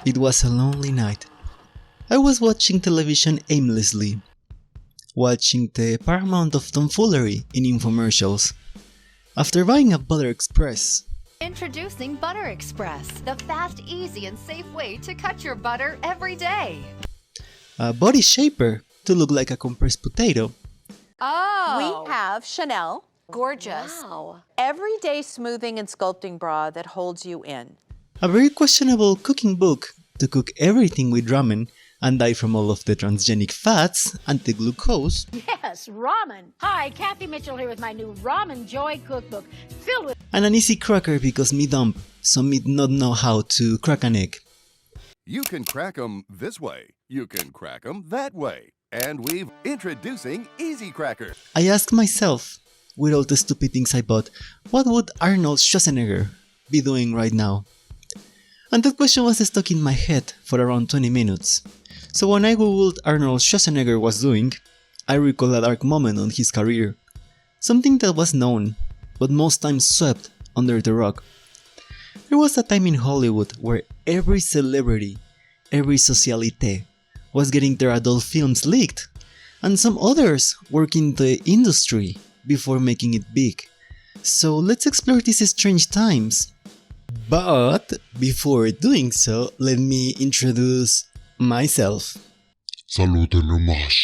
It was a lonely night. I was watching television aimlessly, watching the paramount of tomfoolery in infomercials. After buying a Butter Express, Introducing Butter Express, the fast, easy, and safe way to cut your butter every day. a body shaper to look like a compressed potato, Oh, We have Chanel, gorgeous. wow, everyday smoothing and sculpting bra that holds you in. a very questionable cooking book to cook everything with ramen and die from all of the transgenic fats and the glucose, Yes, ramen. Hi, Kathy Mitchell here with my new Ramen Joy cookbook filled with and an easy cracker because me dumb, so me not know how to crack an egg. You can crack 'em this way. You can crack 'em that way. And we've introducing Easy Crackers. I asked myself, with all the stupid things I bought, what would Arnold Schwarzenegger be doing right now? And that question was stuck in my head for around 20 minutes. So when I googled Arnold Schwarzenegger was doing, I recalled a dark moment on his career. Something that was known, but most times swept under the rug. There was a time in Hollywood where every celebrity, every socialite, was getting their adult films leaked, and some others work in the industry before making it big. So let's explore these strange times. But before doing so, let me introduce myself. Salute nomás.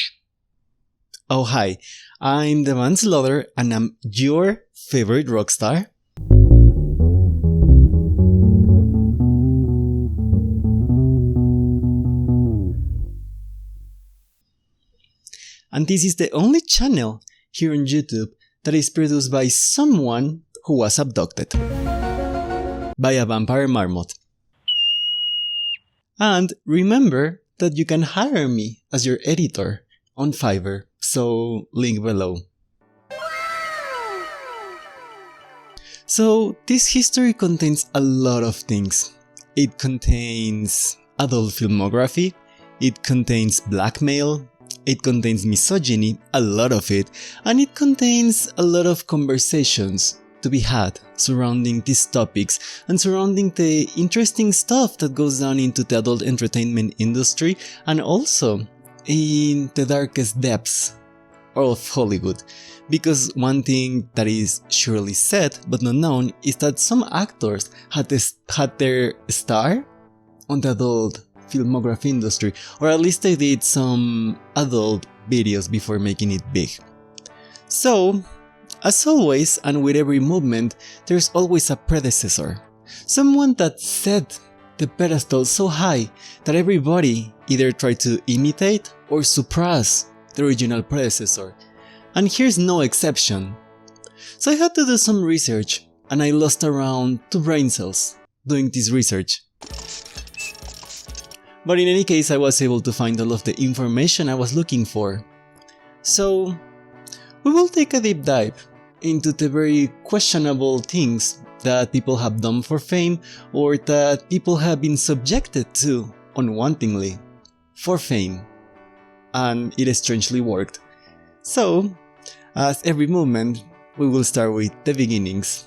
Oh hi, I'm the Manslaughter and I'm your favorite rock star. And this is the only channel here on YouTube that is produced by someone who was abducted by a vampire marmot. And remember that you can hire me as your editor on Fiverr, so link below. So this history contains a lot of things. It contains adult filmography, it contains blackmail, it contains misogyny, a lot of it, and it contains a lot of conversations to be had surrounding these topics and surrounding the interesting stuff that goes down into the adult entertainment industry and also in the darkest depths of Hollywood. Because one thing that is surely said but not known is that some actors had their star on the adult filmography industry, or at least they did some adult videos before making it big. So, as always, and with every movement, there's always a predecessor. Someone that set the pedestal so high that everybody either tried to imitate or suppress the original predecessor. And here's no exception. So I had to do some research, and I lost around 2 brain cells doing this research. But in any case, I was able to find all of the information I was looking for. So, we will take a deep dive into the very questionable things that people have done for fame or that people have been subjected to unwantingly for fame. And it strangely worked. So, as every movement, we will start with the beginnings.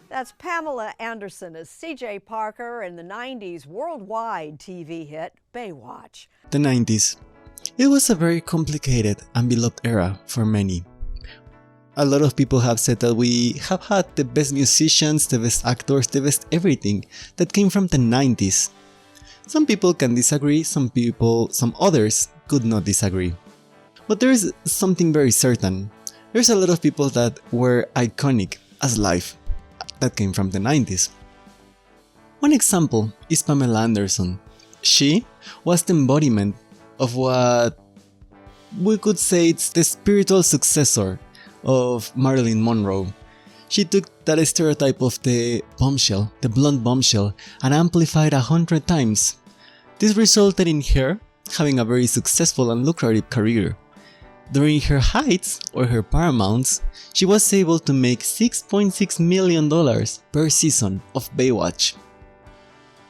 That's Pamela Anderson as C.J. Parker in the 90s worldwide TV hit Baywatch. The 90s. It was a very complicated and beloved era for many. A lot of people have said that we have had the best musicians, the best actors, the best everything that came from the 90s. Some people can disagree, some others could not disagree. But there is something very certain. There's a lot of people that were iconic as life that came from the 90s. One example is Pamela Anderson. She was the embodiment of what we could say it's the spiritual successor of Marilyn Monroe. She took that stereotype of the bombshell, the blonde bombshell, and amplified 100 times. This resulted in her having a very successful and lucrative career. During her heights, or her paramounts, she was able to make $6.6 million per season of Baywatch.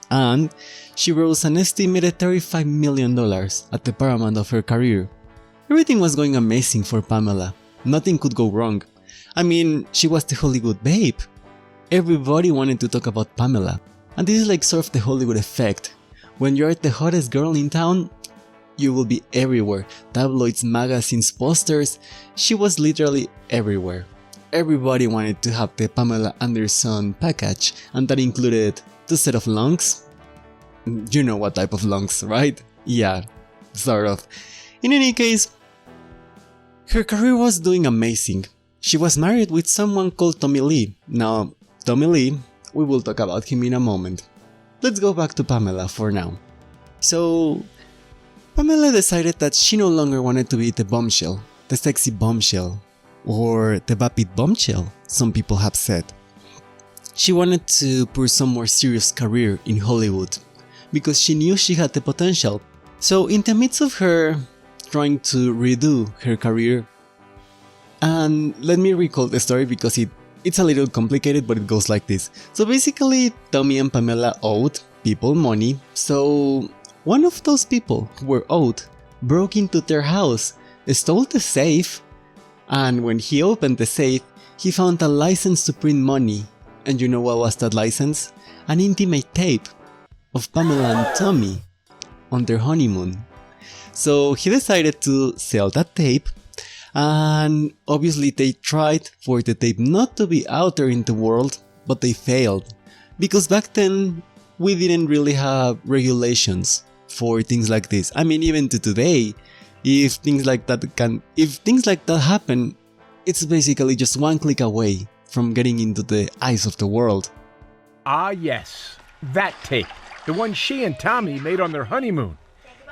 And she rose an estimated $35 million at the paramount of her career. Everything was going amazing for Pamela. Nothing could go wrong. I mean, she was the Hollywood babe. Everybody wanted to talk about Pamela. And this is like sort of the Hollywood effect. When you're the hottest girl in town, you will be everywhere. Tabloids, magazines, posters. She was literally everywhere. Everybody wanted to have the Pamela Anderson package, and that included 2 sets of lungs. You know what type of lungs, right? Yeah, sort of. In any case, her career was doing amazing. She was married with someone called Tommy Lee. Now, Tommy Lee, we will talk about him in a moment. Let's go back to Pamela for now. So, Pamela decided that she no longer wanted to be the bombshell, the sexy bombshell, or the vapid bombshell, some people have said. She wanted to pursue a more serious career in Hollywood, because she knew she had the potential. So in the midst of her trying to redo her career, and let me recall the story because it's a little complicated, but it goes like this. So basically, Tommy and Pamela owed people money, so one of those people who were owed broke into their house, stole the safe, and when he opened the safe, he found a license to print money. And you know what was that license? An intimate tape of Pamela and Tommy on their honeymoon. So he decided to sell that tape, and obviously they tried for the tape not to be out there in the world, but they failed. Because back then, we didn't really have regulations for things like this. I mean, even to today, if things like that happen, it's basically just one click away from getting into the eyes of the world. Ah yes, that tape, the one she and Tommy made on their honeymoon.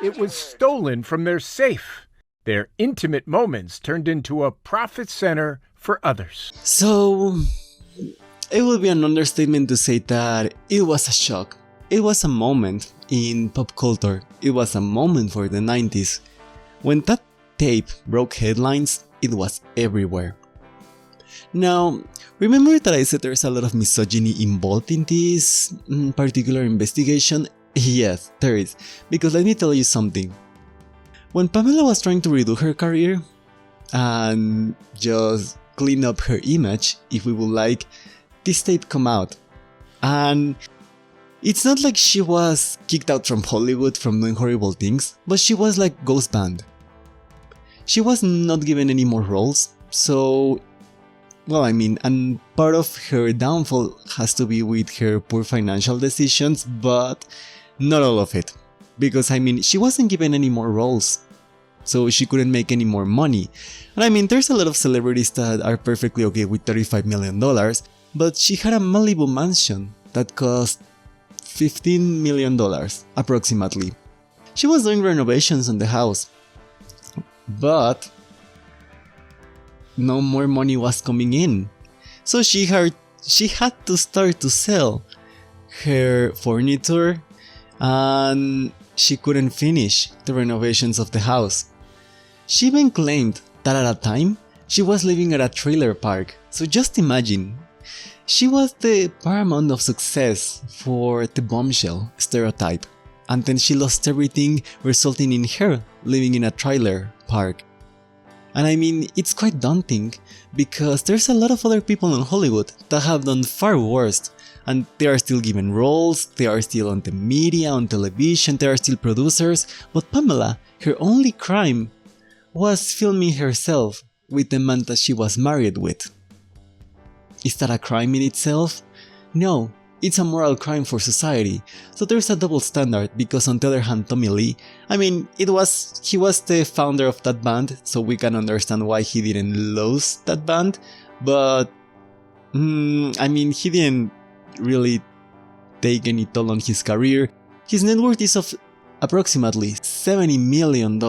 It was stolen from their safe. Their intimate moments turned into a profit center for others. So, it would be an understatement to say that it was a shock. It was a moment in pop culture. It was a moment for the 90s. When that tape broke headlines, it was everywhere. Now, remember that I said there's a lot of misogyny involved in this particular investigation? Yes, there is. Because let me tell you something. When Pamela was trying to redo her career and just clean up her image, if we would like, this tape come out. And it's not like she was kicked out from Hollywood from doing horrible things, but she was like ghost banned. She was not given any more roles, so, well, I mean, and part of her downfall has to be with her poor financial decisions, but not all of it. Because, I mean, she wasn't given any more roles, so she couldn't make any more money. And I mean, there's a lot of celebrities that are perfectly okay with $35 million, but she had a Malibu mansion that cost $15 million, approximately. She was doing renovations on the house, but no more money was coming in. So she had to start to sell her furniture, and she couldn't finish the renovations of the house. She even claimed that at a time she was living at a trailer park. So just imagine, she was the paramount of success for the bombshell stereotype, and then she lost everything, resulting in her living in a trailer park. And I mean, it's quite daunting because there's a lot of other people in Hollywood that have done far worse, and they are still given roles, they are still on the media, on television, they are still producers, but Pamela, her only crime was filming herself with the man that she was married with. Is that a crime in itself? No, it's a moral crime for society. So there's a double standard, because on the other hand, Tommy Lee, I mean, he was the founder of that band, so we can understand why he didn't lose that band, but I mean, he didn't really take any toll on his career. His net worth is of approximately $70 million,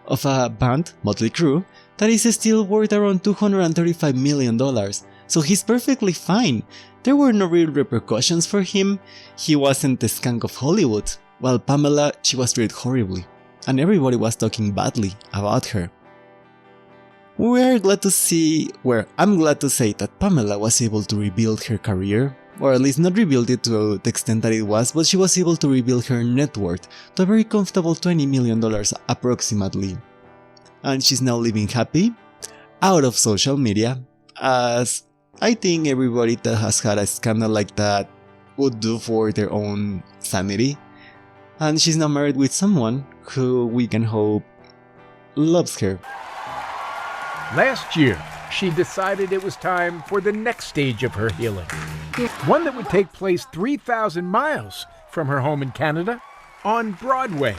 of a band, Motley Crue, that is still worth around $235 million. So he's perfectly fine. There were no real repercussions for him. He wasn't the skank of Hollywood, while Pamela, she was treated horribly, and everybody was talking badly about her. I'm glad to say that Pamela was able to rebuild her career, or at least not rebuild it to the extent that it was, but she was able to rebuild her net worth to a very comfortable $20 million approximately. And she's now living happy, out of social media, as I think everybody that has had a scandal like that would do for their own sanity. And she's now married with someone who we can hope loves her. Last year, she decided it was time for the next stage of her healing. One that would take place 3,000 miles from her home in Canada on Broadway.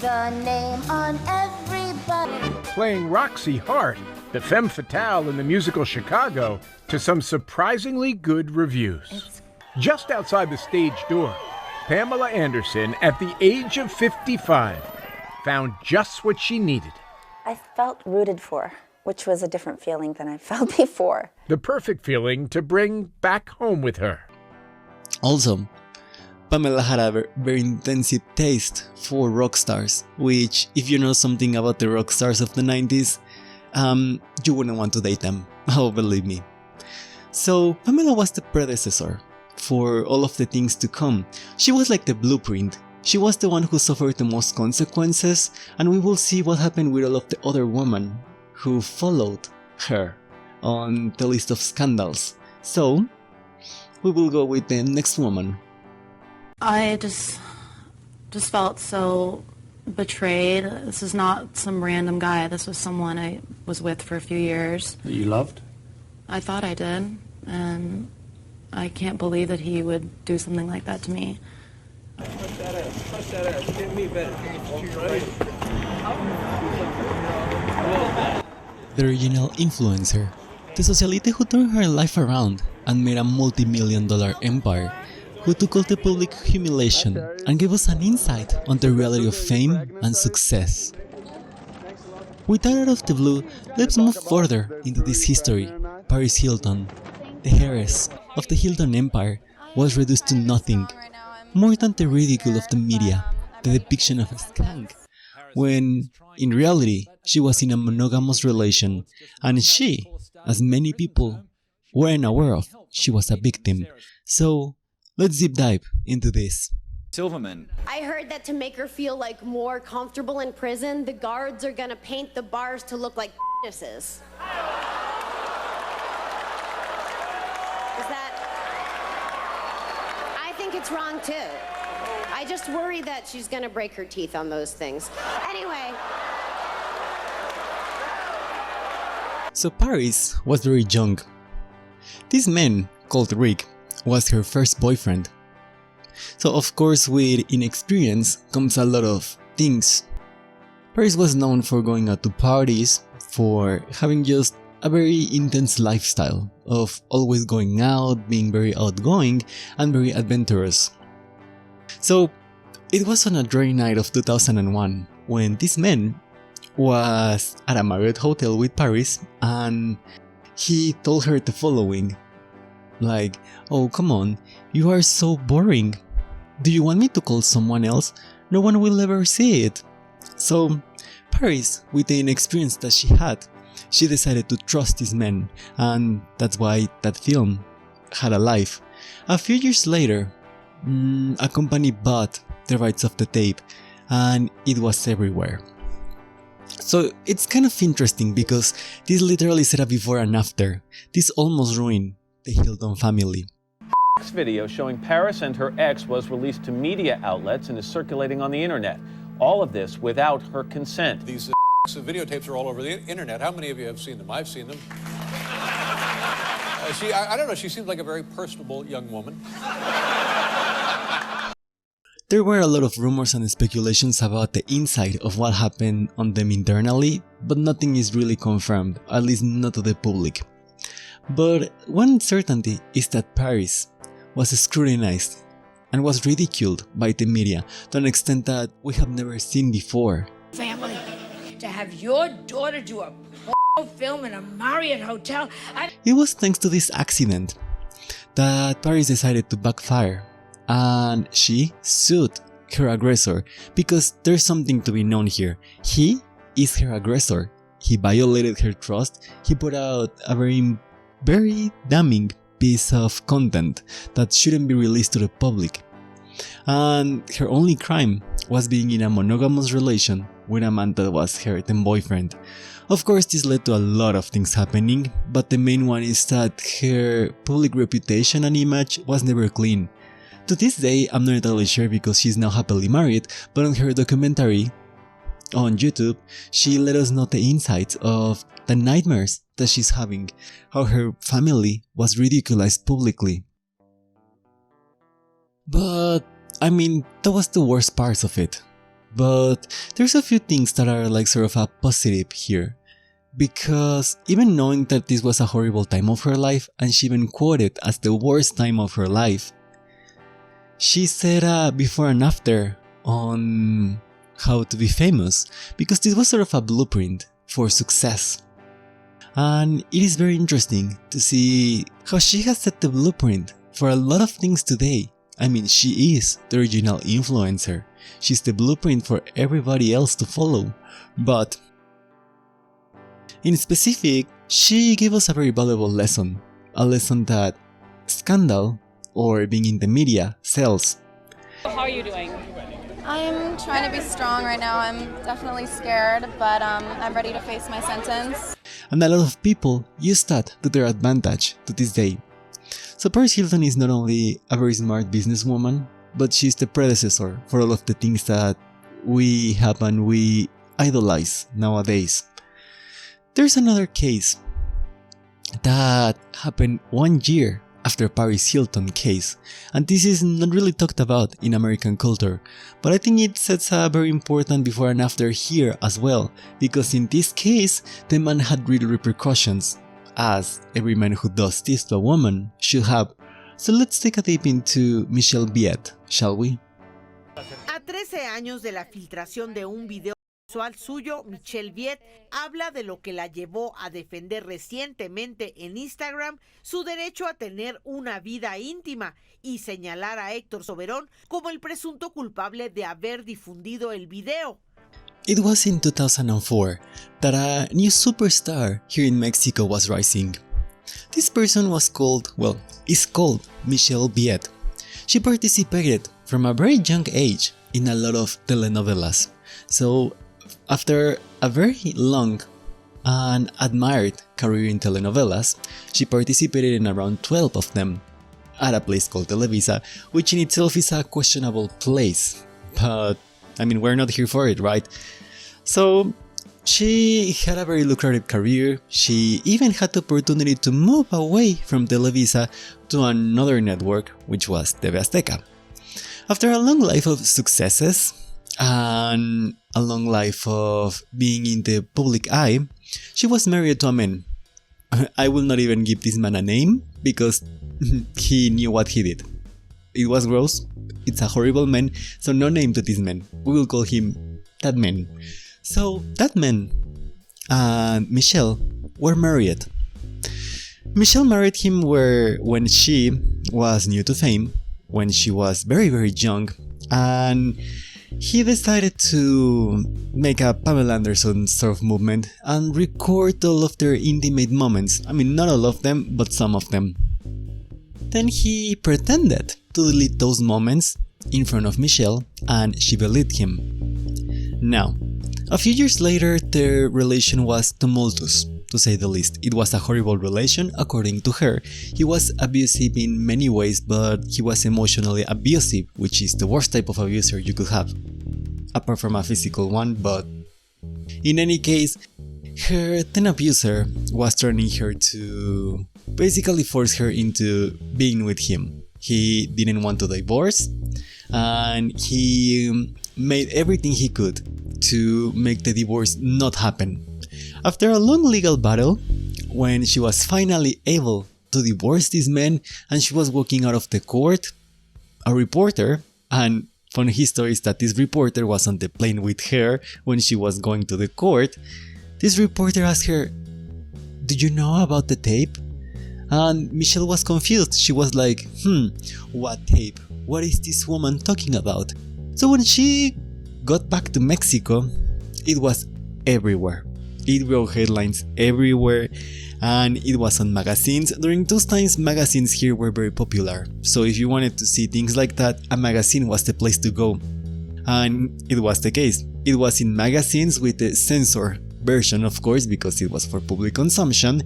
The name on everybody. Playing Roxy Hart, the femme fatale in the musical Chicago, to some surprisingly good reviews. Just outside the stage door, Pamela Anderson, at the age of 55, found just what she needed. I felt rooted for, which was a different feeling than I felt before. The perfect feeling to bring back home with her. Also, Pamela had a very intensive taste for rock stars, which, if you know something about the rock stars of the 90s, you wouldn't want to date them. Oh, believe me. So, Pamela was the predecessor for all of the things to come. She was like the blueprint. She was the one who suffered the most consequences, and we will see what happened with all of the other women who followed her on the list of scandals. So, we will go with the next woman. I just felt so betrayed. This is not some random guy. This was someone I was with for a few years. That you loved? I thought I did, and I can't believe that he would do something like that to me. Push that ass, get me better. The original influencer, the socialite who turned her life around and made a multi-million-dollar empire, who took all the public humiliation and gave us an insight on the reality of fame and success. With that out of the blue, let's move further into this history. Paris Hilton, the heiress of the Hilton Empire, was reduced to nothing more than the ridicule of the media, the depiction of a skank, when in reality she was in a monogamous relation, and she, as many people weren't aware of, she was a victim. So let's deep dive into this. Silverman. I heard that to make her feel like more comfortable in prison, the guards are gonna paint the bars to look like penises. I think it's wrong too. I just worry that she's gonna break her teeth on those things. Anyway. So Paris was very young. This man, called Rick, was her first boyfriend. So of course with inexperience comes a lot of things. Paris was known for going out to parties, for having just a very intense lifestyle of always going out, being very outgoing and very adventurous. So it was on a dry night of 2001 when this man was at a Marriott hotel with Paris, and he told her the following, like, "Oh, come on, you are so boring. Do you want me to call someone else? No one will ever see it." So Paris, with the inexperience that she had, she decided to trust this man, and that's why that film had a life. A few years later, a company bought the rights of the tape, and it was everywhere. So it's kind of interesting because this literally set a before and after. This almost ruined the Hilton family. This video showing Paris and her ex was released to media outlets and is circulating on the internet. All of this without her consent. These videotapes are all over the internet. How many of you have seen them? I've seen them. I don't know, she seems like a very personable young woman. There were a lot of rumors and speculations about the inside of what happened on them internally, but nothing is really confirmed, at least not to the public. But one certainty is that Paris was scrutinized and was ridiculed by the media to an extent that we have never seen before. Family, to have your daughter do a film in a Marriott hotel. It was thanks to this accident that Paris decided to backfire, and she sued her aggressor because there's something to be known here. He is her aggressor. He violated her trust. He put out a very damning piece of content that shouldn't be released to the public. And her only crime was being in a monogamous relation with a man that was her then boyfriend. Of course, this led to a lot of things happening, but the main one is that her public reputation and image was never clean. To this day, I'm not entirely sure because she's now happily married, but on her documentary on YouTube, she let us know the insights of the nightmares that she's having, how her family was ridiculized publicly. But, I mean, that was the worst parts of it. But there's a few things that are like sort of a positive here. Because even knowing that this was a horrible time of her life, and she even quoted as the worst time of her life, she said before and after on how to be famous, because this was sort of a blueprint for success. And it is very interesting to see how she has set the blueprint for a lot of things today. I mean, she is the original influencer. She's the blueprint for everybody else to follow. But in specific, she gave us a very valuable lesson. A lesson that scandal or being in the media sells. How are you doing? I'm trying to be strong right now. I'm definitely scared, but I'm ready to face my sentence. And a lot of people use that to their advantage to this day. So Paris Hilton is not only a very smart businesswoman, but she's the predecessor for all of the things that we have and we idolize nowadays. There's another case that happened 1 year after Paris Hilton case, and this is not really talked about in American culture, but I think it sets a very important before and after here as well, because in this case the man had real repercussions, as every man who does this to a woman should have. So let's take a dip into Michelle Vieth, shall we? A 13 años de la filtración de un video sexual suyo, Michelle Vieth habla de lo que la llevó a defender recientemente en Instagram su derecho a tener una vida íntima y señalar a Héctor Soberón como el presunto culpable de haber difundido el video. It was in 2004 that a new superstar here in Mexico was rising. This person was called, is called Michelle Vieth. She participated from a very young age in a lot of telenovelas. So after a very long and admired career in telenovelas, she participated in around 12 of them at a place called Televisa, which in itself is a questionable place. But I mean, we're not here for it, right? So she had a very lucrative career. She even had the opportunity to move away from Televisa to another network, which was TV Azteca. After a long life of successes and a long life of being in the public eye, she was married to a man. I will not even give this man a name because he knew what he did. It was gross. It's a horrible man, so no name to this man. We will call him that man. So that man and Michelle were married. Michelle married him when she was new to fame, when she was very, very young, and he decided to make a Pamela Anderson sort of movement and record all of their intimate moments. I mean, not all of them, but some of them. Then he pretended to delete those moments in front of Michelle, and she believed him. Now, a few years later, their relation was tumultuous, to say the least. It was a horrible relation, according to her. He was abusive in many ways, but he was emotionally abusive, which is the worst type of abuser you could have, apart from a physical one. But in any case, her then abuser was turning her to basically force her into being with him. He didn't want to divorce, and he made everything he could to make the divorce not happen. After a long legal battle, when she was finally able to divorce this man and she was walking out of the court, a reporter, and funny history is that this reporter was on the plane with her when she was going to the court, this reporter asked her, "Do you know about the tape?" And Michelle was confused. She was like, what tape? What is this woman talking about? So when she got back to Mexico, it was everywhere. It wrote headlines everywhere, and it was on magazines. During those times, magazines here were very popular. So if you wanted to see things like that, a magazine was the place to go. And it was the case. It was in magazines with the censored version, of course, because it was for public consumption.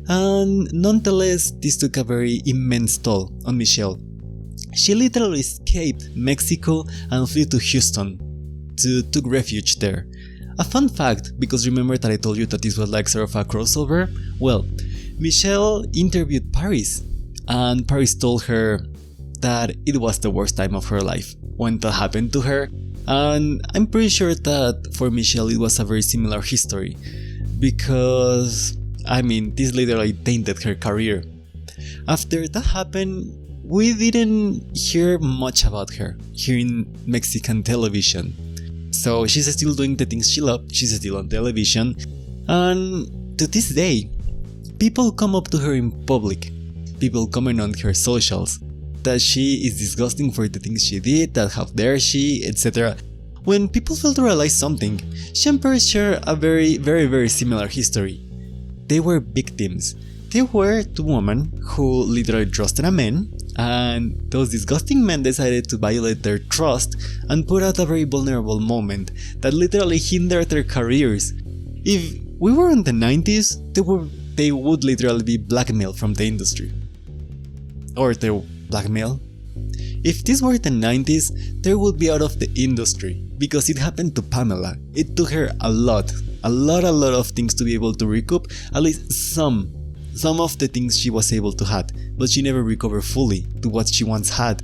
And nonetheless, this took a very immense toll on Michelle. She literally escaped Mexico and flew to Houston to take refuge there. A fun fact, because remember that I told you that this was like sort of a crossover? Well, Michelle interviewed Paris, and Paris told her that it was the worst time of her life when that happened to her. And I'm pretty sure that for Michelle it was a very similar history, because this literally tainted her career. After that happened, we didn't hear much about her here in Mexican television. So she's still doing the things she loved, she's still on television, and to this day, people come up to her in public, people comment on her socials, that she is disgusting for the things she did, that how dare she, etc. When people fail to realize something, she and Paris share a very similar history. They were victims. They were two women who literally trusted a man, and those disgusting men decided to violate their trust and put out a very vulnerable moment that literally hindered their careers. If we were in the 90s, they would literally be blackmailed from the industry. Or they blackmail. If this were the 90s, they would be out of the industry, because it happened to Pamela. It took her a lot of things to be able to recoup at least some of the things she was able to have, but she never recovered fully to what she once had.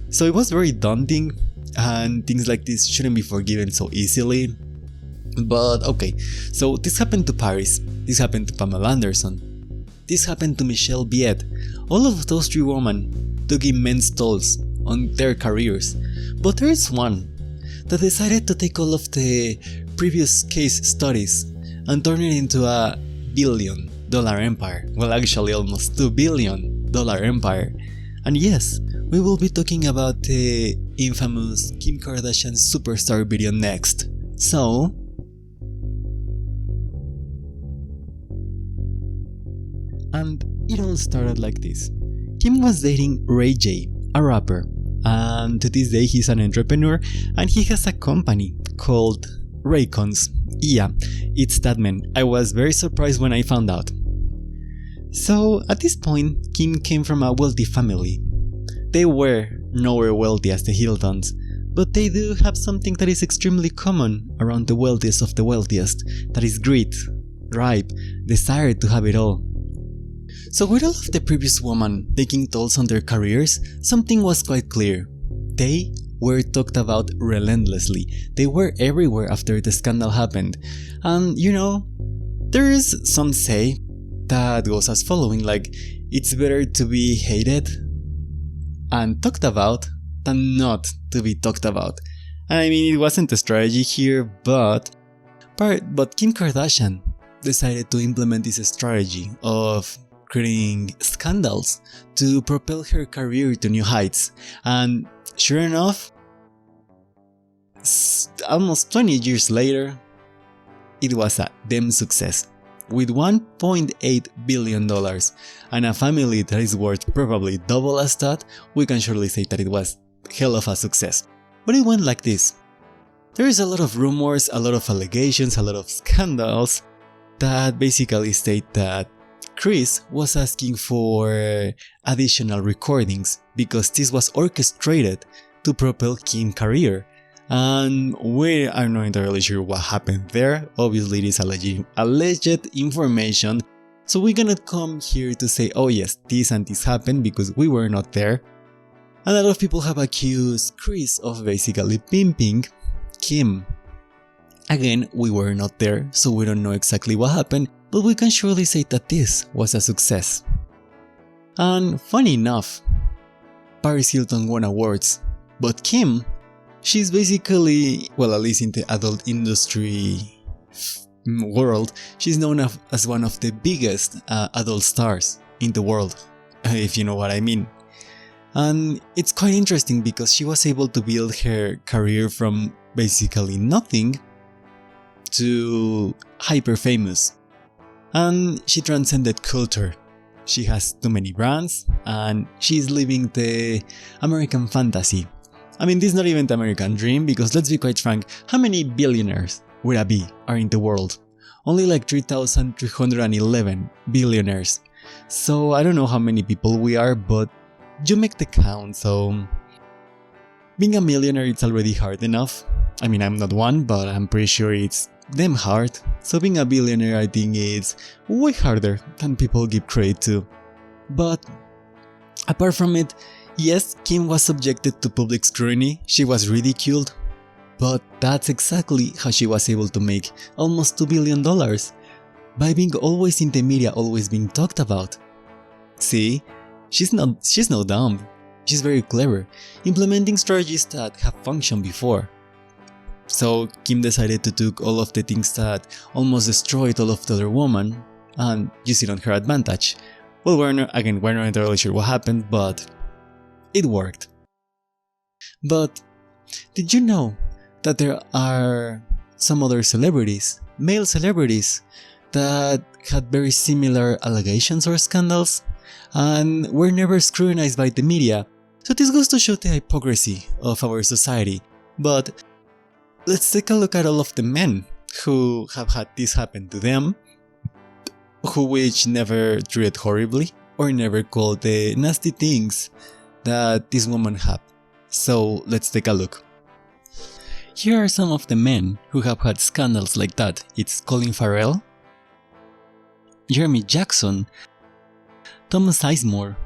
So it was very daunting, and things like this shouldn't be forgiven so easily. But okay, so this happened to Paris, this happened to Pamela Anderson, this happened to Michelle Vieth. All of those three women took immense tolls on their careers, but there is one that decided to take all of the previous case studies and turn it into a $1 billion empire. Well, actually almost $2 billion empire. And yes, we will be talking about the infamous Kim Kardashian superstar video next. So, and it all started like this. Kim was dating Ray J, a rapper, and to this day he's an entrepreneur and he has a company called Raycons. Yeah, it's that man. I was very surprised when I found out. So at this point, Kim came from a wealthy family. They were nowhere wealthy as the Hiltons, but they do have something that is extremely common around the wealthiest of the wealthiest, that is greed, drive, desire to have it all. So with all of the previous women taking tolls on their careers, something was quite clear. They were talked about relentlessly. They were everywhere after the scandal happened. And there is some say that goes as following, like, it's better to be hated and talked about than not to be talked about. It wasn't a strategy here, but Kim Kardashian decided to implement this strategy of creating scandals to propel her career to new heights. And sure enough, almost 20 years later, it was a damn success. With $1.8 billion and a family that is worth probably double as that, we can surely say that it was hell of a success. But it went like this. There is a lot of rumors, a lot of allegations, a lot of scandals that basically state that Chris was asking for additional recordings because this was orchestrated to propel Kim's career. And we are not entirely sure what happened there. Obviously it is alleged information, so we're gonna come here to say, oh yes, this and this happened because we were not there. And a lot of people have accused Chris of basically pimping Kim. Again, we were not there, so we don't know exactly what happened, but we can surely say that this was a success. And funny enough, Paris Hilton won awards, but Kim, she's basically, well, at least in the adult industry world, she's known as one of the biggest adult stars in the world, if you know what I mean. And it's quite interesting because she was able to build her career from basically nothing to hyper famous. And she transcended culture. She has too many brands and she's living the American fantasy I mean, this is not even the American dream, because let's be quite frank, how many billionaires with a B are in the world? Only like 3,311 billionaires. So I don't know how many people we are, but you make the count, so being a millionaire it's already hard enough. I mean, I'm not one, but I'm pretty sure it's damn hard. So being a billionaire, I think it's way harder than people give credit to. But apart from it, yes, Kim was subjected to public scrutiny, she was ridiculed, but that's exactly how she was able to make almost $2 billion, by being always in the media, always being talked about. See, she's no dumb, she's very clever, implementing strategies that have functioned before. So Kim decided to take all of the things that almost destroyed all of the other women and use it on her advantage. Well, we're not entirely sure what happened, but it worked. But did you know that there are some other celebrities, male celebrities, that had very similar allegations or scandals and were never scrutinized by the media? So this goes to show the hypocrisy of our society. But let's take a look at all of the men who have had this happen to them, which never treated horribly or never called the nasty things that this woman have. So let's take a look. Here are some of the men who have had scandals like that. It's Colin Farrell, Jeremy Jackson, Tom Sizemore,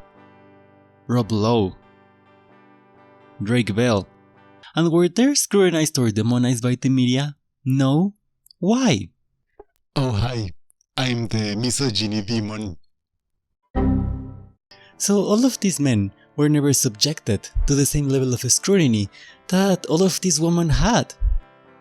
Rob Lowe, Drake Bell. And were they scrutinized or demonized by the media? No. Why? Oh hi, I'm the misogyny demon. So all of these men were never subjected to the same level of scrutiny that all of these women had.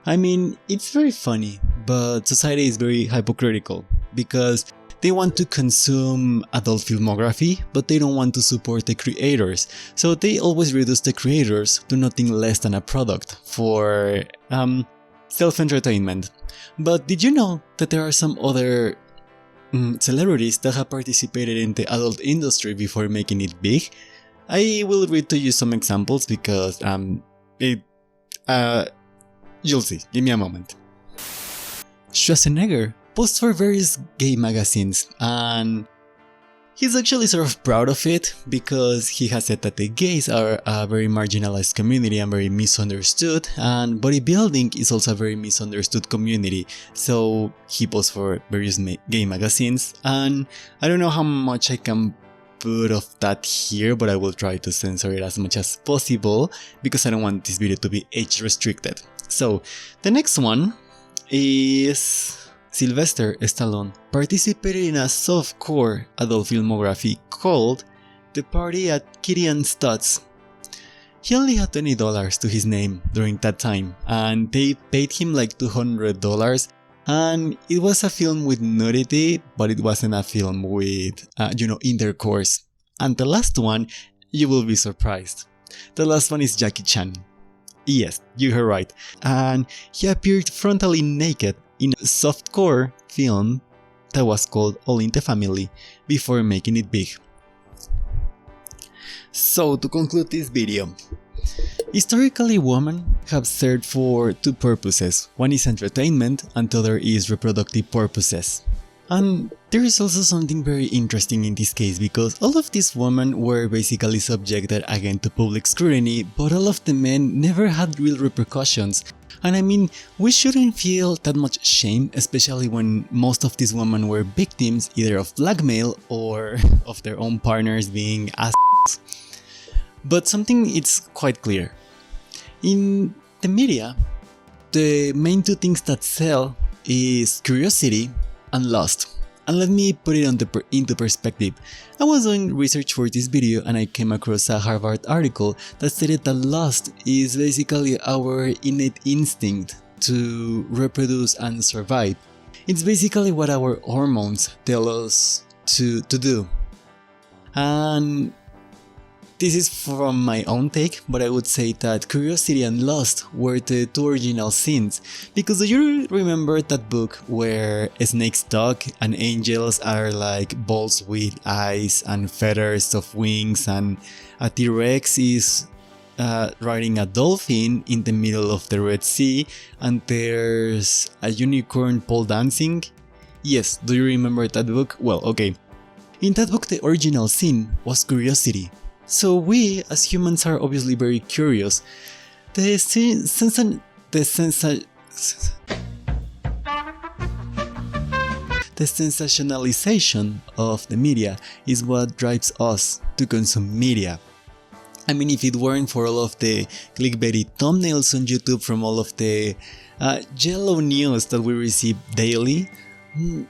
I mean, it's very funny, but society is very hypocritical, because they want to consume adult filmography, but they don't want to support the creators, so they always reduce the creators to nothing less than a product for self-entertainment. But did you know that there are some other celebrities that have participated in the adult industry before making it big? I will read to you some examples because you'll see, give me a moment. Schwarzenegger posts for various gay magazines, and he's actually sort of proud of it, because he has said that the gays are a very marginalized community and very misunderstood, and bodybuilding is also a very misunderstood community. So he posts for various gay magazines, and I don't know how much I can put of that here, but I will try to censor it as much as possible, because I don't want this video to be age restricted. So the next one is Sylvester Stallone participated in a softcore adult filmography called The Party at Kitty and Studs. He only had $20 to his name during that time, and they paid him like $200, and it was a film with nudity, but it wasn't a film with, intercourse. And the last one, you will be surprised. The last one is Jackie Chan. Yes, you heard right. And he appeared frontally naked in a softcore film that was called All in the Family before making it big. So to conclude this video, historically women have served for two purposes. One is entertainment and the other is reproductive purposes. And there is also something very interesting in this case, because all of these women were basically subjected again to public scrutiny, but all of the men never had real repercussions. And I mean, we shouldn't feel that much shame, especially when most of these women were victims either of blackmail or of their own partners being assholes. But something is quite clear. In the media, the main two things that sell is curiosity and lust. And let me put it into perspective. I was doing research for this video and I came across a Harvard article that stated that lust is basically our innate instinct to reproduce and survive. It's basically what our hormones tell us to do. And this is from my own take, but I would say that curiosity and lust were the two original sins. Because do you remember that book where snakes talk and angels are like balls with eyes and feathers of wings, and a T-Rex is riding a dolphin in the middle of the Red Sea, and there's a unicorn pole dancing. Yes, do you remember that book? Well, okay. In that book, the original sin was curiosity. So we, as humans, are obviously very curious. The sensationalization of the media is what drives us to consume media. I mean, if it weren't for all of the clickbaity thumbnails on YouTube from all of the yellow news that we receive daily,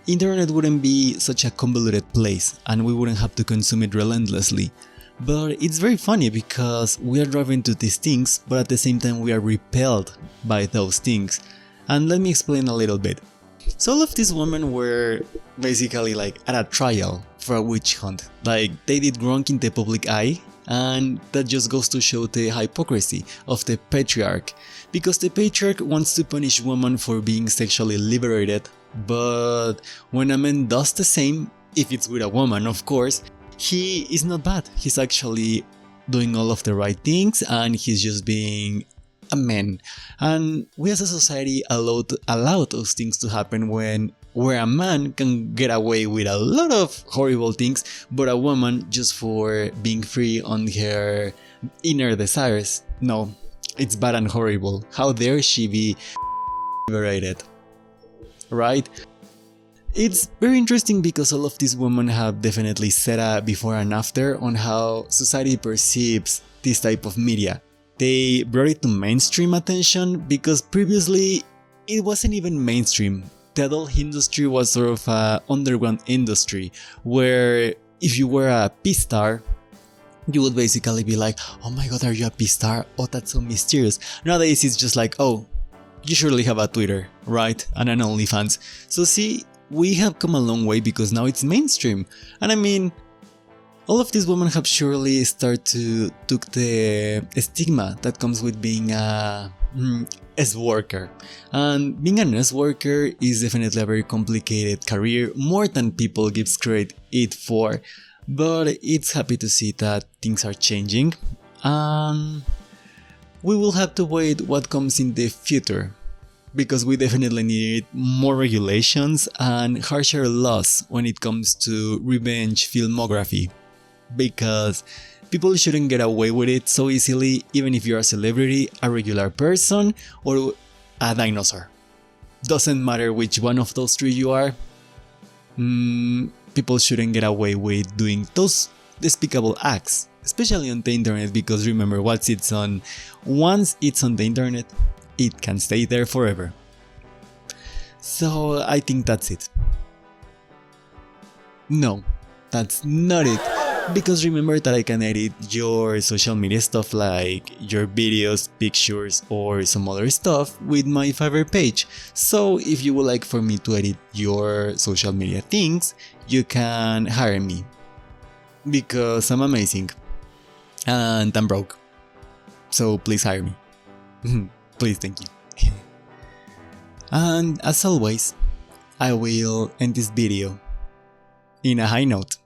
internet wouldn't be such a convoluted place and we wouldn't have to consume it relentlessly. But it's very funny because we are driven to these things, but at the same time we are repelled by those things. And let me explain a little bit. So all of these women were basically like at a trial for a witch hunt. Like they did wrong in the public eye, and that just goes to show the hypocrisy of the patriarch. Because the patriarch wants to punish women for being sexually liberated, but when a man does the same, if it's with a woman of course, he is not bad. He's actually doing all of the right things and he's just being a man. And we as a society allow those things to happen where a man can get away with a lot of horrible things, but a woman, just for being free on her inner desires, no, it's bad and horrible. How dare she be liberated, right? It's very interesting because all of these women have definitely set a before and after on how society perceives this type of media. They brought it to mainstream attention because previously it wasn't even mainstream. The adult industry was sort of an underground industry where if you were a P-star, you would basically be like, oh my god, are you a P-star? Oh, that's so mysterious. Nowadays it's just like, oh, you surely have a Twitter, right? And an OnlyFans. So see, we have come a long way because now it's mainstream. And I mean, all of these women have surely started to took the stigma that comes with being a S-worker. And being an S-worker is definitely a very complicated career, more than people give credit for. But it's happy to see that things are changing. We will have to wait what comes in the future, because we definitely need more regulations and harsher laws when it comes to revenge filmography, because people shouldn't get away with it so easily, even if you're a celebrity, a regular person, or a dinosaur. Doesn't matter which one of those three you are, people shouldn't get away with doing those despicable acts, especially on the internet, because remember, once it's on the internet, it can stay there forever. So I think that's it. No, that's not it. Because remember that I can edit your social media stuff like your videos, pictures, or some other stuff with my Fiverr page. So if you would like for me to edit your social media things, you can hire me. Because I'm amazing. And I'm broke. So please hire me. Please, thank you. And as always, I will end this video in a high note.